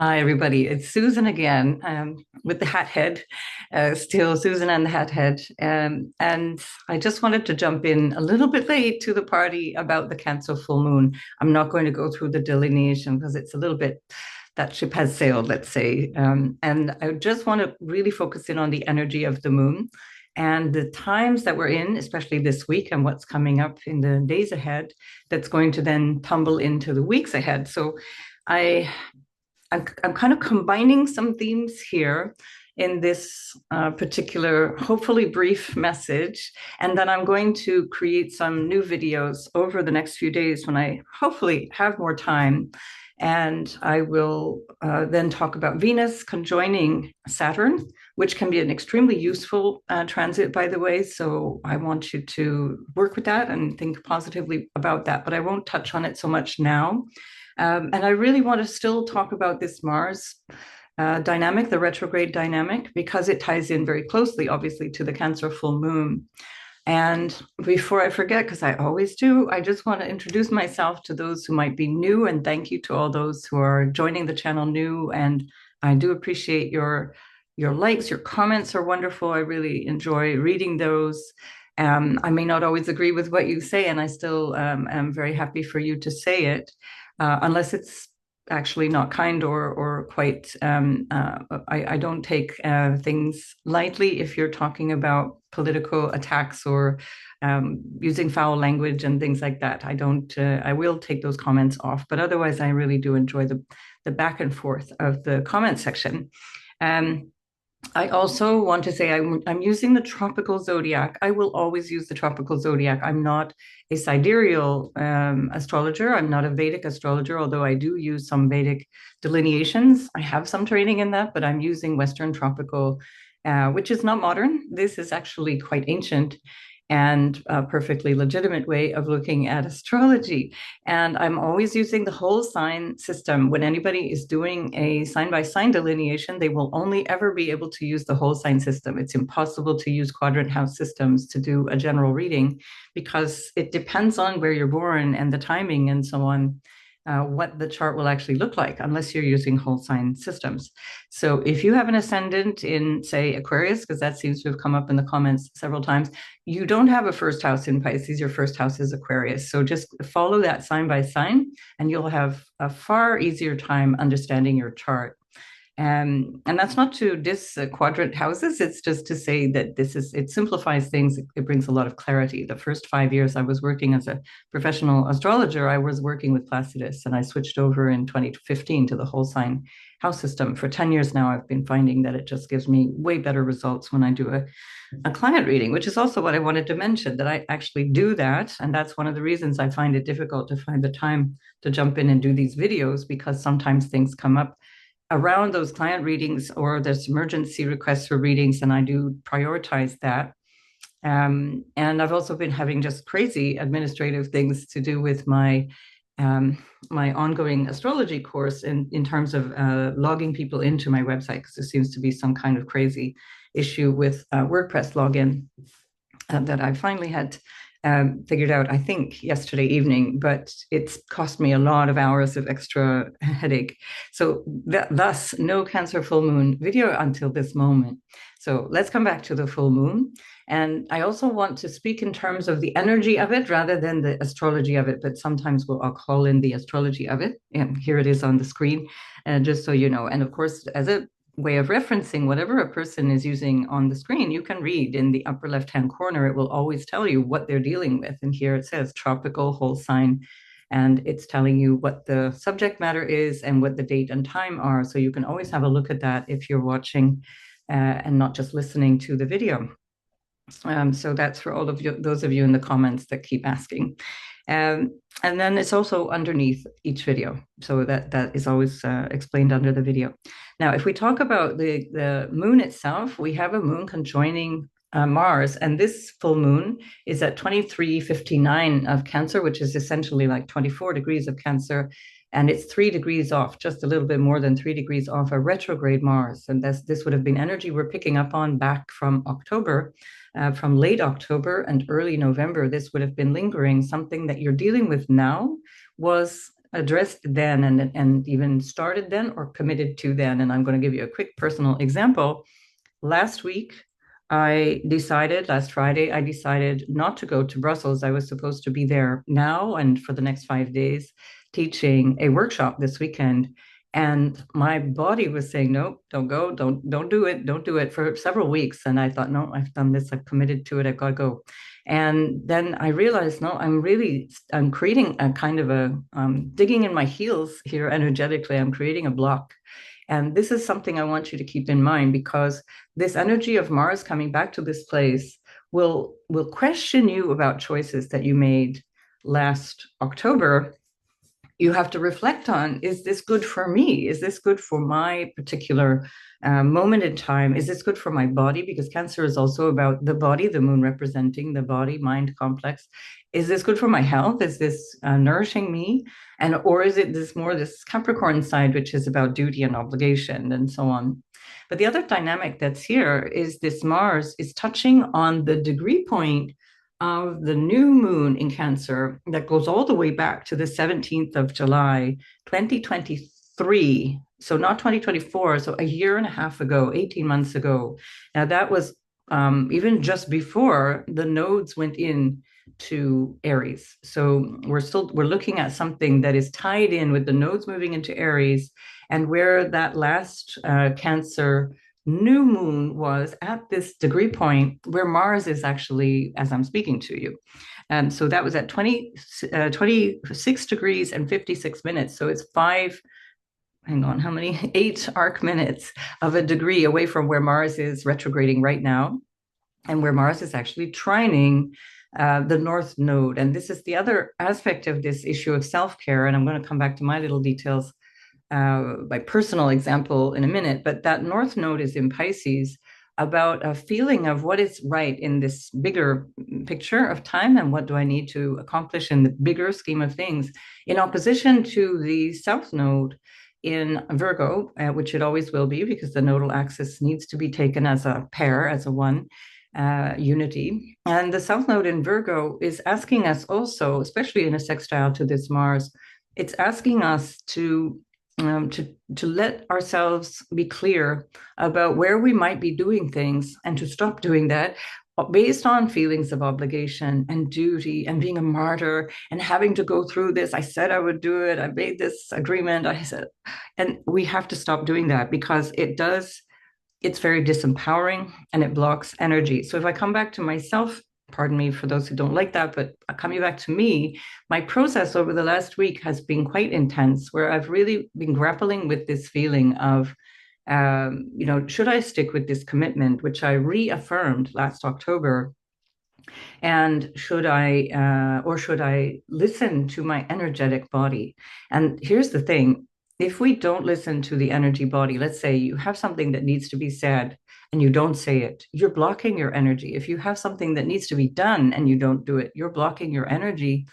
Hi, everybody. It's Susan again, with the hat head, still Susan and the hat head. And I just wanted to jump in a little bit late to the party about the Cancer full moon. I'm not going to go through the delineation because it's a little bit, that ship has sailed, let's say. And I just want to really focus in on the energy of the moon and the times that we're in, especially this week and what's coming up in the days ahead, that's going to then tumble into the weeks ahead. So I I'm kind of combining some themes here in this particular, hopefully brief message. And then I'm going to create some new videos over the next few days when I hopefully have more time. And I will then talk about Venus conjoining Saturn, which can be an extremely useful transit, by the way. So I want you to work with that and think positively about that. But I won't touch on it so much now. And I really want to still talk about this Mars dynamic, the retrograde dynamic, because it ties in very closely, obviously, to the Cancer full moon. And before I forget, because I always do, I just want to introduce myself to those who might be new, and thank you to all those who are joining the channel new. And I do appreciate your likes, your comments are wonderful. I really enjoy reading those. I may not always agree with what you say, and I still am very happy for you to say it, unless it's actually not kind or quite. I don't take things lightly if you're talking about political attacks or using foul language and things like that. I don't. I will take those comments off, but otherwise, I really do enjoy the back and forth of the comment section. Um, I also want to say I'm using the tropical zodiac. I will always use the tropical zodiac. I'm not a sidereal astrologer. I'm not a Vedic astrologer, although I do use some Vedic delineations. I have some training in that, but I'm using Western tropical, which is not modern. This is actually quite ancient and a perfectly legitimate way of looking at astrology. And I'm always using the whole sign system. When anybody is doing a sign by sign delineation, they will only ever be able to use the whole sign system. It's impossible to use quadrant house systems to do a general reading because it depends on where you're born and the timing and so on. What the chart will actually look like, unless you're using whole sign systems. So, if you have an ascendant in, say, Aquarius, because that seems to have come up in the comments several times, you don't have a first house in Pisces, your first house is Aquarius. So just follow that sign by sign, and you'll have a far easier time understanding your chart. And that's not to dis quadrant houses. It's just to say that it simplifies things. It brings a lot of clarity. The first 5 years I was working as a professional astrologer, I was working with Placidus, and I switched over in 2015 to the whole sign house system. For 10 years now, I've been finding that it just gives me way better results when I do a client reading, which is also what I wanted to mention, that I actually do that. And that's one of the reasons I find it difficult to find the time to jump in and do these videos, because sometimes things come up around those client readings or there's emergency requests for readings, and I do prioritize that. And I've also been having just crazy administrative things to do with my ongoing astrology course in terms of logging people into my website, because there seems to be some kind of crazy issue with WordPress login that I finally had figured out, I think, yesterday evening, but it's cost me a lot of hours of extra headache. So thus, no Cancer full moon video until this moment. So let's come back to the full moon. And I also want to speak in terms of the energy of it rather than the astrology of it, but sometimes I'll call in the astrology of it. And here it is on the screen, just so you know. And of course, as a way of referencing, whatever a person is using on the screen, you can read in the upper left-hand corner. It will always tell you what they're dealing with. And here it says tropical whole sign, and it's telling you what the subject matter is and what the date and time are. So you can always have a look at that if you're watching and not just listening to the video. So that's for all of you, those of you in the comments that keep asking. And then it's also underneath each video. So that is always explained under the video. Now, if we talk about the moon itself, we have a moon conjoining Mars, and this full moon is at 2359 of Cancer, which is essentially like 24 degrees of Cancer. And it's 3 degrees off, just a little bit more than 3 degrees off a retrograde Mars. And this would have been energy we're picking up on back from October. From late October and early November, this would have been lingering. Something that you're dealing with now was addressed then and even started then or committed to then. And I'm going to give you a quick personal example. Last week, last Friday, I decided not to go to Brussels. I was supposed to be there now and for the next 5 days teaching a workshop this weekend. And my body was saying, no, don't go, don't do it for several weeks. And I thought, no, I've done this, I've committed to it, I've got to go. And then I realized, no, I'm creating a kind of digging in my heels here energetically. I'm creating a block. And this is something I want you to keep in mind because this energy of Mars coming back to this place will question you about choices that you made last October. You have to reflect on, is this good for me? Is this good for my particular moment in time? Is this good for my body? Because Cancer is also about the body, the moon representing the body mind complex. Is this good for my health? Is this nourishing me? And or is it this Capricorn side, which is about duty and obligation and so on? But the other dynamic that's here is this Mars is touching on the degree point of the new moon in Cancer that goes all the way back to the 17th of July, 2023. So not 2024, so a year and a half ago, 18 months ago. Now that was even just before the nodes went in to Aries. So we're looking at something that is tied in with the nodes moving into Aries and where that last Cancer new moon was at this degree point where Mars is actually, as I'm speaking to you. And so that was at 26 degrees and 56 minutes. So it's hang on, how many? 8 arc minutes of a degree away from where Mars is retrograding right now and where Mars is actually trining the North Node. And this is the other aspect of this issue of self-care. And I'm going to come back to my little details by personal example in a minute, but that North Node is in Pisces about a feeling of what is right in this bigger picture of time and what do I need to accomplish in the bigger scheme of things, in opposition to the South Node in Virgo, which it always will be because the nodal axis needs to be taken as a pair, as a one. Unity. And the South Node in Virgo is asking us also, especially in a sextile to this Mars, it's asking us to let ourselves be clear about where we might be doing things and to stop doing that based on feelings of obligation and duty and being a martyr and having to go through this. I said I would do it. I made this agreement. I said, and we have to stop doing that because it's very disempowering and it blocks energy. So if I come back to myself, pardon me for those who don't like that, but coming back to me, my process over the last week has been quite intense, where I've really been grappling with this feeling of, should I stick with this commitment, which I reaffirmed last October? And should I listen to my energetic body? And here's the thing. If we don't listen to the energy body, let's say you have something that needs to be said and you don't say it, you're blocking your energy. If you have something that needs to be done and you don't do it, you're blocking your energy.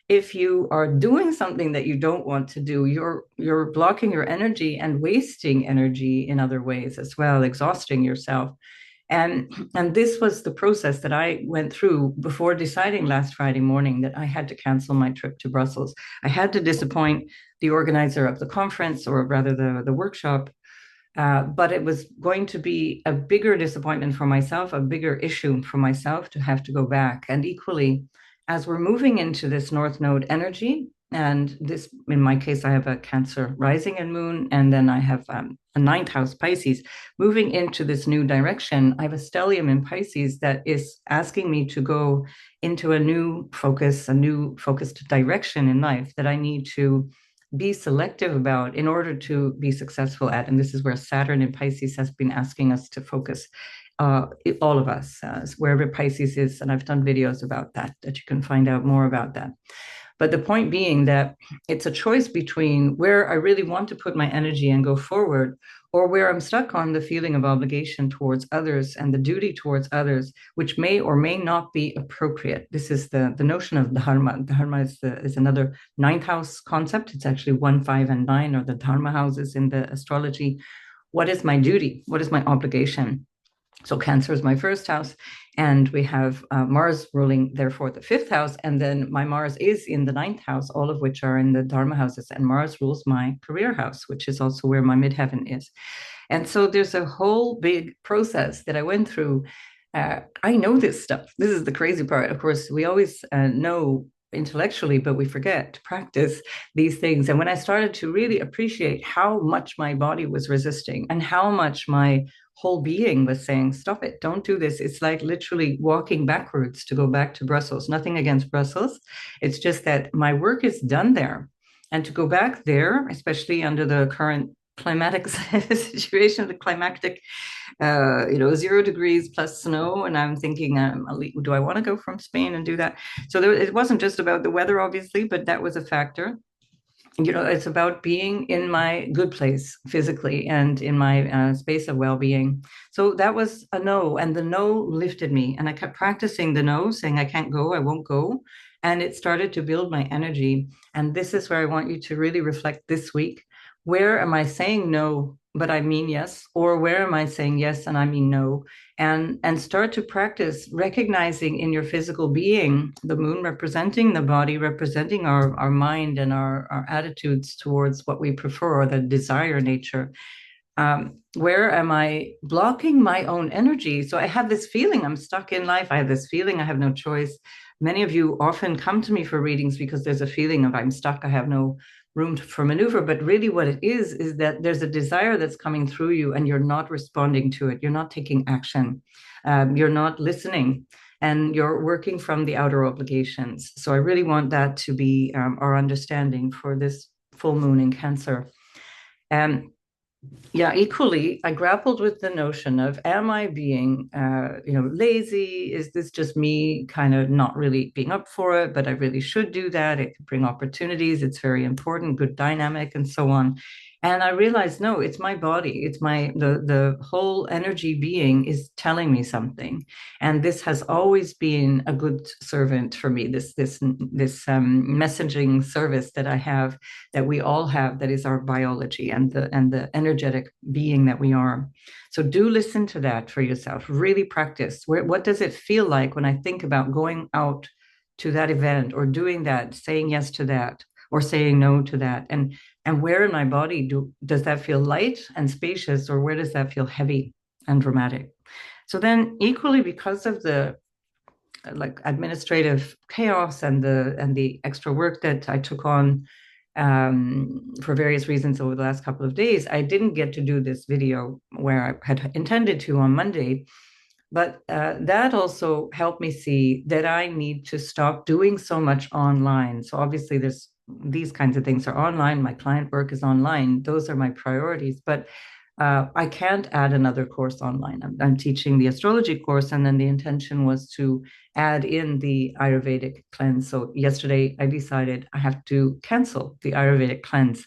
If you are doing something that you don't want to do, you're blocking your energy and wasting energy in other ways as well, exhausting yourself. And this was the process that I went through before deciding last Friday morning that I had to cancel my trip to Brussels. I had to disappoint the organizer of the conference, or rather the workshop, but it was going to be a bigger disappointment for myself, a bigger issue for myself to have to go back. And equally, as we're moving into this North Node energy, and this, in my case, I have a Cancer rising and moon, and then I have a ninth house Pisces. Moving into this new direction, I have a stellium in Pisces that is asking me to go into a new focused direction in life that I need to be selective about in order to be successful at. And this is where Saturn in Pisces has been asking us to focus, all of us, wherever Pisces is. And I've done videos about that you can find out more about that. But the point being that it's a choice between where I really want to put my energy and go forward, or where I'm stuck on the feeling of obligation towards others and the duty towards others, which may or may not be appropriate. This is the notion of dharma. Dharma is another ninth house concept. It's actually 1, 5, and 9 are the dharma houses in the astrology. What is my duty? What is my obligation? So Cancer is my first house, and we have Mars ruling, therefore, the fifth house. And then my Mars is in the ninth house, all of which are in the Dharma houses. And Mars rules my career house, which is also where my midheaven is. And so there's a whole big process that I went through. I know this stuff. This is the crazy part. Of course, we always know intellectually, but we forget to practice these things. And when I started to really appreciate how much my body was resisting and how much my whole being was saying, stop it, don't do this. It's like literally walking backwards to go back to Brussels. Nothing against Brussels. It's just that my work is done there. And to go back there, especially under the current climatic situation, the climactic 0 degrees plus snow. And I'm thinking, do I want to go from Spain and do that? So it wasn't just about the weather, obviously, but that was a factor. It's about being in my good place physically and in my space of well-being. So that was a no, and the no lifted me, and I kept practicing the no, saying I can't go, I won't go, and it started to build my energy. And this is where I want you to really reflect this week. Where am I saying no, but I mean yes? Or where am I saying yes and I mean no? And start to practice recognizing in your physical being, the moon representing the body, representing our mind and our attitudes towards what we prefer, or the desire nature. Where am I blocking my own energy? So I have this feeling I'm stuck in life. I have this feeling I have no choice. Many of you often come to me for readings because there's a feeling of I'm stuck, I have no room for maneuver. But really, what it is that there's a desire that's coming through you and you're not responding to it. You're not taking action. You're not listening. And you're working from the outer obligations. So I really want that to be our understanding for this full moon in Cancer. Um, yeah, equally, I grappled with the notion of, am I being, lazy? Is this just me kind of not really being up for it, but I really should do that? It could bring opportunities. It's very important, good dynamic, and so on. And I realized, no, it's my body. It's the whole energy being is telling me something. And this has always been a good servant for me, this messaging service that I have, that we all have, that is our biology and the energetic being that we are. So do listen to that for yourself. Really practice. What does it feel like when I think about going out to that event, or doing that, saying yes to that, or saying no to that? And where in my body does that feel light and spacious, or where does that feel heavy and dramatic? So then equally, because of the like administrative chaos and the extra work that I took on for various reasons over the last couple of days, I didn't get to do this video where I had intended to on Monday. But that also helped me see that I need to stop doing so much online. So obviously, there's these kinds of things are online. My client work is online. Those are my priorities. But I can't add another course online. I'm teaching the astrology course, and then the intention was to add in the Ayurvedic cleanse. So yesterday I decided I have to cancel the Ayurvedic cleanse.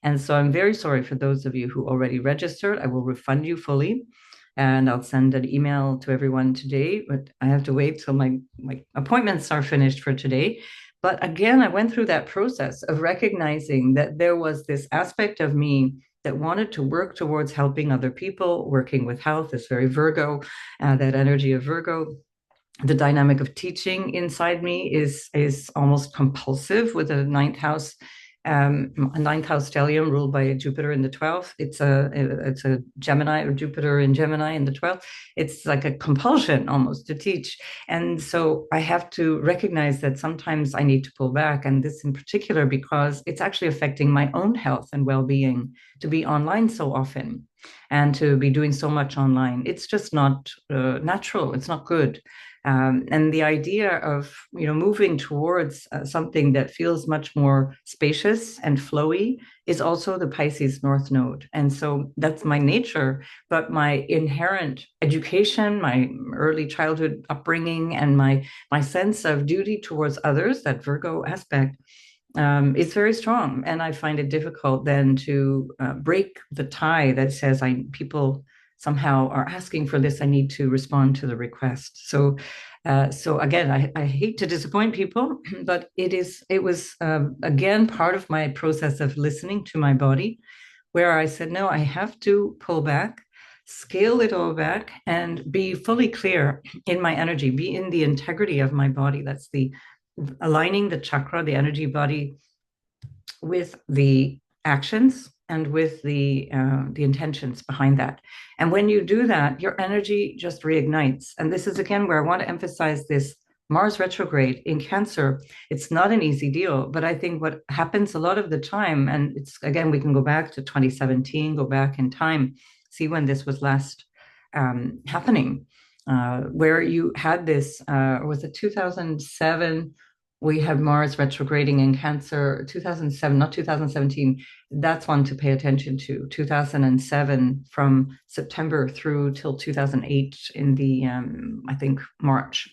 And so I'm very sorry for those of you who already registered. I will refund you fully, and I'll send an email to everyone today, but I have to wait till my appointments are finished for today. But again, I went through that process of recognizing that there was this aspect of me that wanted to work towards helping other people, working with health, is very Virgo, that energy of Virgo. The dynamic of teaching inside me is almost compulsive, with a ninth house stellium ruled by Jupiter in the 12th. It's a Gemini, or Jupiter in Gemini in the 12th. It's like a compulsion almost to teach. And so I have to recognize that sometimes I need to pull back, and this in particular because it's actually affecting my own health and well-being to be online so often and to be doing so much online. It's just not natural. It's not good. And the idea of moving towards something that feels much more spacious and flowy is also the Pisces North Node. And so that's my nature, but my inherent education, my early childhood upbringing, and my sense of duty towards others, that Virgo aspect, is very strong. And I find it difficult then to break the tie that says people somehow are asking for this, I need to respond to the request. So again, I hate to disappoint people, but it was again part of my process of listening to my body, where I said, no, I have to pull back scale it all back and be fully clear in my energy, be in the integrity of my body. That's the aligning the chakra, the energy body, with the actions and with the intentions behind that. And when you do that, your energy just reignites. And this is again where I want to emphasize this Mars retrograde in Cancer. It's not an easy deal, but I think what happens a lot of the time, and it's again, we can go back to 2017, go back in time, see when this was last happening, where you had this, was it 2007? We had Mars retrograding in Cancer, 2007, not 2017. That's one to pay attention to. 2007 from September through till 2008 in the, I think, March.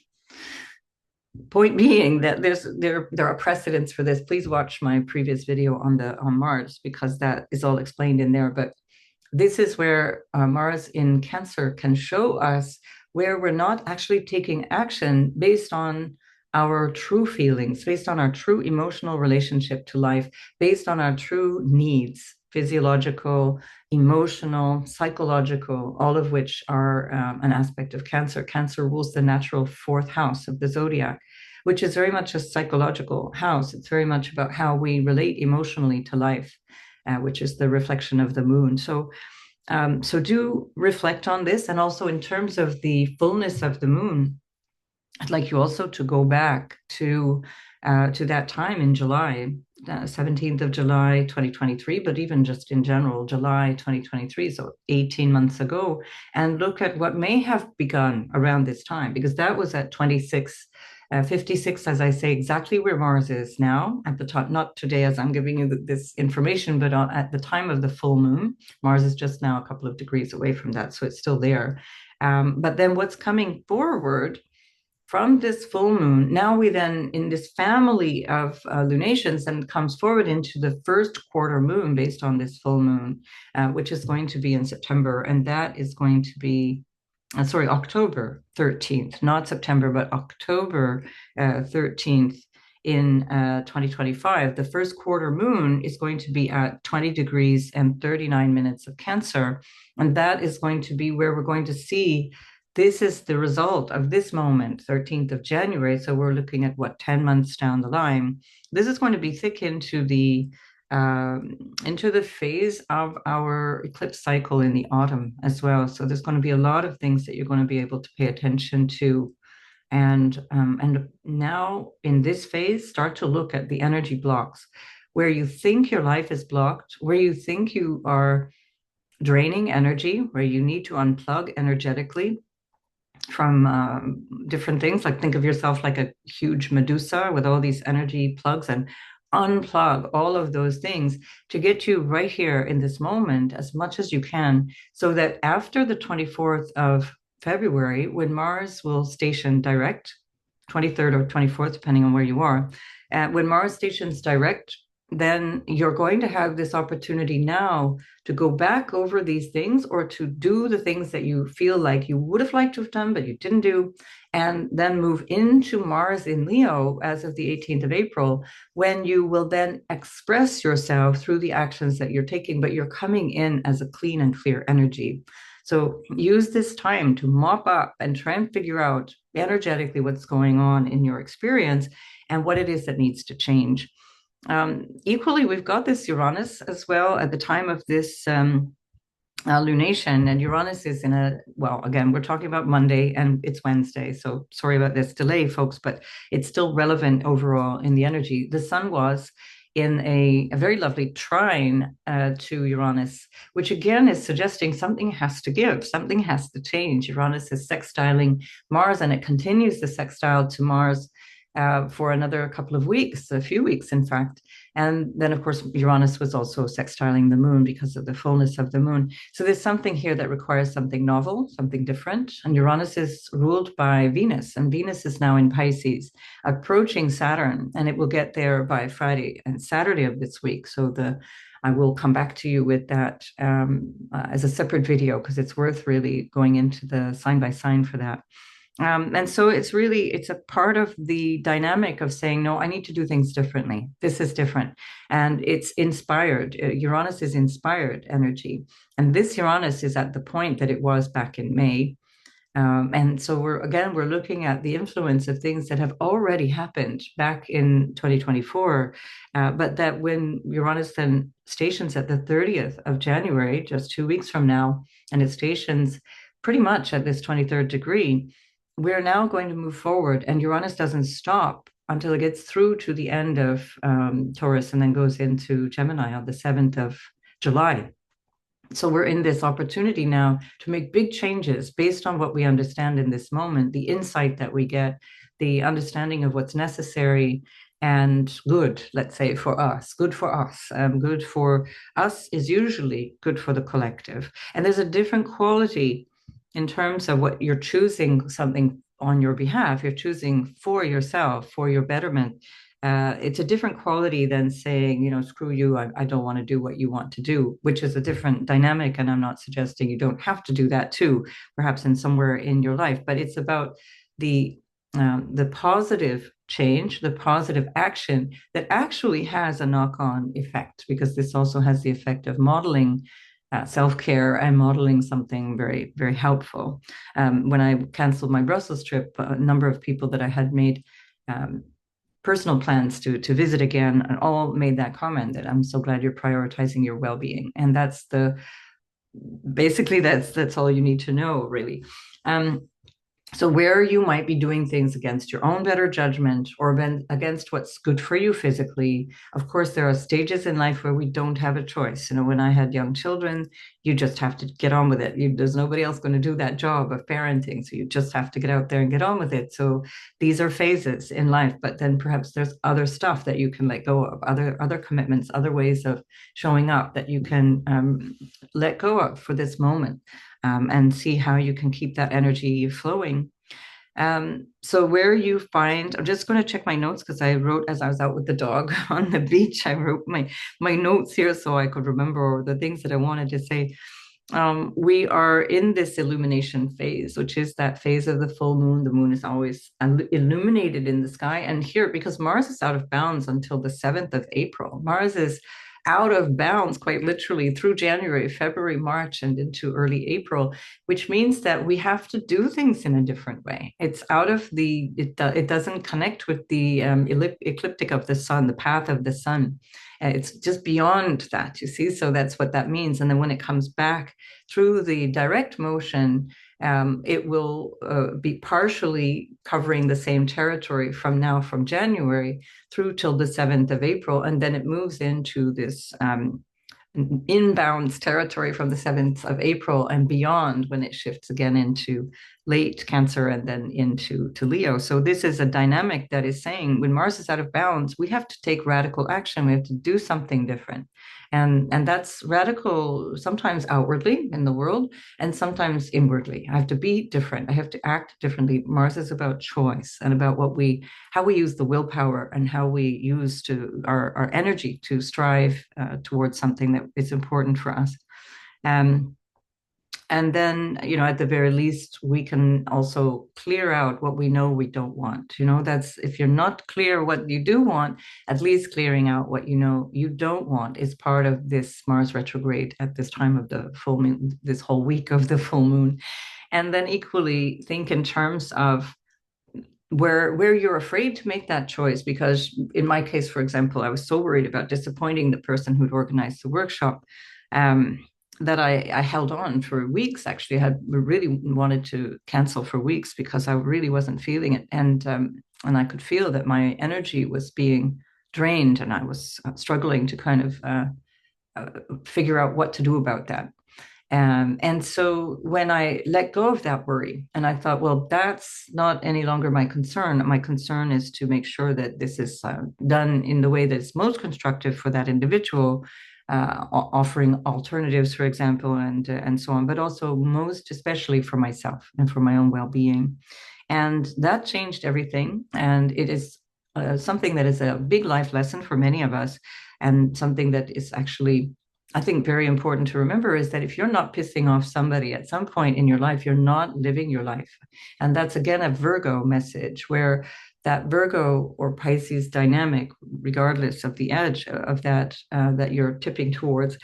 Point being that there are precedents for this. Please watch my previous video on Mars because that is all explained in there. But this is where Mars in Cancer can show us where we're not actually taking action based on our true feelings, based on our true emotional relationship to life, based on our true needs, physiological, emotional, psychological, all of which are an aspect of Cancer. Cancer rules the natural fourth house of the zodiac, which is very much a psychological house. It's very much about how we relate emotionally to life, which is the reflection of the moon. So do reflect on this. And also in terms of the fullness of the moon, I'd like you also to go back to that time in July, 17th of July, 2023, but even just in general, July 2023, so 18 months ago, and look at what may have begun around this time, because that was at 56, as I say, exactly where Mars is now at the top, not today as I'm giving you this information, but at the time of the full moon. Mars is just now a couple of degrees away from that, so it's still there. But then what's coming forward from this full moon, now we then, in this family of lunations, and comes forward into the first quarter moon based on this full moon, which is going to be in September. And that is going to be, October 13th, not September, but October 13th in 2025. The first quarter moon is going to be at 20 degrees and 39 minutes of Cancer. And that is going to be where we're going to see this is the result of this moment, 13th of January. So we're looking at what, 10 months down the line. This is going to be thick into the phase of our eclipse cycle in the autumn as well. So there's going to be a lot of things that you're going to be able to pay attention to. And now in this phase, start to look at the energy blocks where you think your life is blocked, where you think you are draining energy, where you need to unplug energetically from different things. Like think of yourself like a huge Medusa with all these energy plugs, and unplug all of those things to get you right here in this moment as much as you can, so that after the 24th of February, when Mars will station direct, 23rd or 24th, depending on where you are, when Mars stations direct, then you're going to have this opportunity now to go back over these things, or to do the things that you feel like you would have liked to have done, but you didn't do, and then move into Mars in Leo as of the 18th of April, when you will then express yourself through the actions that you're taking, but you're coming in as a clean and clear energy. So use this time to mop up and try and figure out energetically what's going on in your experience and what it is that needs to change. Equally, we've got this Uranus as well at the time of this lunation, and Uranus is in again, we're talking about Monday and it's Wednesday, so sorry about this delay, folks, but it's still relevant overall in the energy. The sun was in a very lovely trine to Uranus, which again is suggesting something has to give, something has to change. Uranus is sextiling Mars, and it continues the sextile to Mars for another couple of weeks, a few weeks, in fact. And then, of course, Uranus was also sextiling the moon because of the fullness of the moon. So there's something here that requires something novel, something different. And Uranus is ruled by Venus, and Venus is now in Pisces, approaching Saturn, and it will get there by Friday and Saturday of this week. So I will come back to you with that as a separate video, because it's worth really going into the sign by sign for that. And so it's a part of the dynamic of saying, no, I need to do things differently. This is different. And it's inspired. Uranus is inspired energy. And this Uranus is at the point that it was back in May. And so we're looking at the influence of things that have already happened back in 2024, but that when Uranus then stations at the 30th of January, just 2 weeks from now, and it stations pretty much at this 23rd degree, we're now going to move forward, and Uranus doesn't stop until it gets through to the end of Taurus and then goes into Gemini on the 7th of July. So we're in this opportunity now to make big changes based on what we understand in this moment, the insight that we get, the understanding of what's necessary and good, let's say, for us. Good for us. Good for us is usually good for the collective. And there's a different quality in terms of what you're choosing something on your behalf. You're choosing for yourself, for your betterment. It's a different quality than saying, screw you, I don't want to do what you want to do, which is a different dynamic. And I'm not suggesting you don't have to do that too, perhaps in somewhere in your life, but it's about the the positive change, the positive action that actually has a knock-on effect, because this also has the effect of modeling self-care and modeling something very, very helpful. When I canceled my Brussels trip, a number of people that I had made personal plans to visit again, and all made that comment that I'm so glad you're prioritizing your well-being. And that's the basically that's all you need to know, really. So where you might be doing things against your own better judgment or against what's good for you physically. Of course, there are stages in life where we don't have a choice. When I had young children, you just have to get on with it. There's nobody else going to do that job of parenting. So you just have to get out there and get on with it. So these are phases in life, but then perhaps there's other stuff that you can let go of, other commitments, other ways of showing up that you can let go of for this moment. And see how you can keep that energy flowing. So where you find, I'm just going to check my notes because I wrote as I was out with the dog on the beach. I wrote my notes here so I could remember the things that I wanted to say. We are in this illumination phase, which is that phase of the full moon. The moon is always illuminated in the sky. And here, because Mars is out of bounds until the 7th of April, Mars is out of bounds quite literally through January, February, March, and into early April, which means that we have to do things in a different way. It's out of it doesn't connect with the ecliptic of the sun, the path of the sun. It's just beyond that, you see. So that's what that means. And then when it comes back through the direct motion, it will be partially covering the same territory from January through till the 7th of April. And then it moves into this inbounds territory from the 7th of April and beyond, when it shifts again into late Cancer and then into Leo. So this is a dynamic that is saying when Mars is out of bounds, we have to take radical action. We have to do something different. And that's radical sometimes outwardly in the world and sometimes inwardly. I have to be different. I have to act differently. Mars is about choice and about how we use the willpower and how we use our energy to strive towards something that is important for us. And then, at the very least, we can also clear out what we know we don't want. That's, if you're not clear what you do want, at least clearing out what you know you don't want is part of this Mars retrograde at this time of the full moon, this whole week of the full moon. And then equally think in terms of where you're afraid to make that choice, because in my case, for example, I was so worried about disappointing the person who'd organized the workshop that I held on for weeks. Actually, I had really wanted to cancel for weeks because I really wasn't feeling it, and I could feel that my energy was being drained, and I was struggling to kind of figure out what to do about that. And so when I let go of that worry, and I thought, well, that's not any longer my concern. My concern is to make sure that this is done in the way that's most constructive for that individual, offering alternatives, for example, and so on, but also most especially for myself and for my own well-being. And that changed everything. And it is something that is a big life lesson for many of us, and something that is actually I think very important to remember is that if you're not pissing off somebody at some point in your life, you're not living your life. And that's again a Virgo message where that Virgo or Pisces dynamic, regardless of the edge of that that you're tipping towards,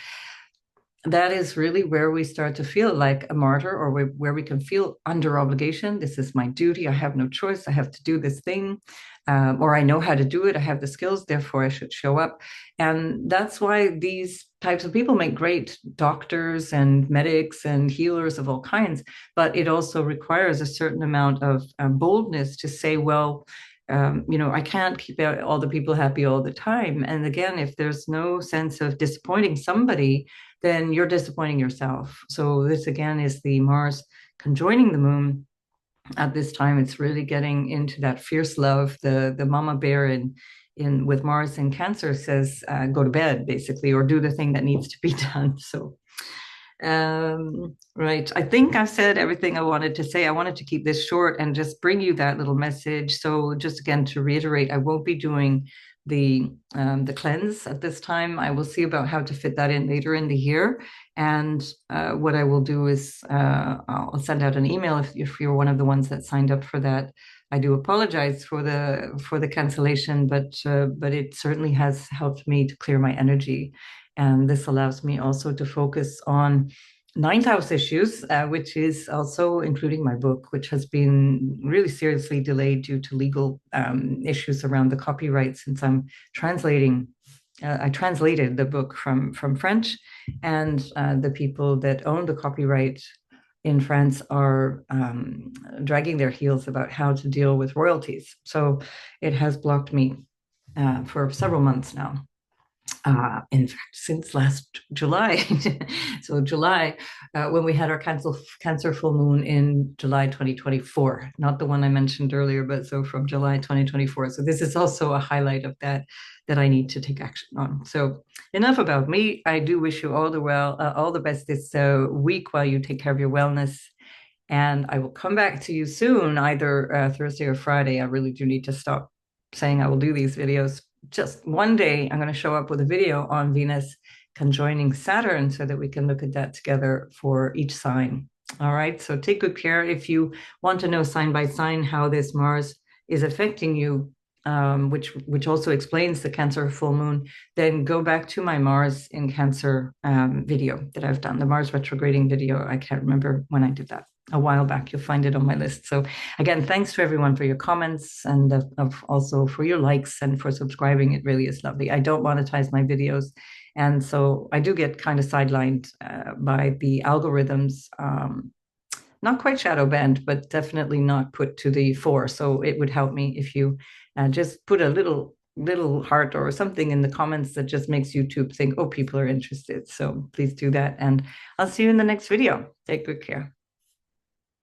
that is really where we start to feel like a martyr, or where we can feel under obligation. This is my duty. I have no choice. I have to do this thing. Or I know how to do it. I have the skills, therefore I should show up. And that's why these types of people make great doctors and medics and healers of all kinds. But it also requires a certain amount of boldness to say, well, I can't keep all the people happy all the time. And again, if there's no sense of disappointing somebody, then you're disappointing yourself. So this again is the Mars conjoining the moon. At this time, it's really getting into that fierce love. The mama bear in with Mars in Cancer says, go to bed, basically, or do the thing that needs to be done. So right. I think I've said everything I wanted to say. I wanted to keep this short and just bring you that little message. So just again to reiterate, I won't be doing the cleanse at this time. I will see about how to fit that in later in the year. And what I will do is I'll send out an email if you're one of the ones that signed up for that. I do apologize for the cancellation, but it certainly has helped me to clear my energy. And this allows me also to focus on ninth house issues, which is also including my book, which has been really seriously delayed due to legal issues around the copyright since I'm translating. I translated the book from French, and the people that own the copyright in France are dragging their heels about how to deal with royalties. So it has blocked me for several months now. In fact, since last July. So July, when we had our Cancer full moon in July 2024, not the one I mentioned earlier, but so from July 2024. So this is also a highlight of that I need to take action on. So enough about me. I do wish you all the best this week while you take care of your wellness. And I will come back to you soon, either Thursday or Friday. I really do need to stop saying I will do these videos. Just one day, I'm going to show up with a video on Venus conjoining Saturn so that we can look at that together for each sign. All right. So take good care. If you want to know sign by sign how this Mars is affecting you, which also explains the Cancer full moon, then go back to my Mars in Cancer video that I've done, the Mars retrograding video. I can't remember when I did that. A while back. You'll find it on my list. So again, thanks to everyone for your comments and also for your likes and for subscribing. It really is lovely. I don't monetize my videos, and so I do get kind of sidelined by the algorithms. Not quite shadow banned, but definitely not put to the fore. So it would help me if you just put a little heart or something in the comments that just makes YouTube think, oh, people are interested. So please do that. And I'll see you in the next video. Take good care.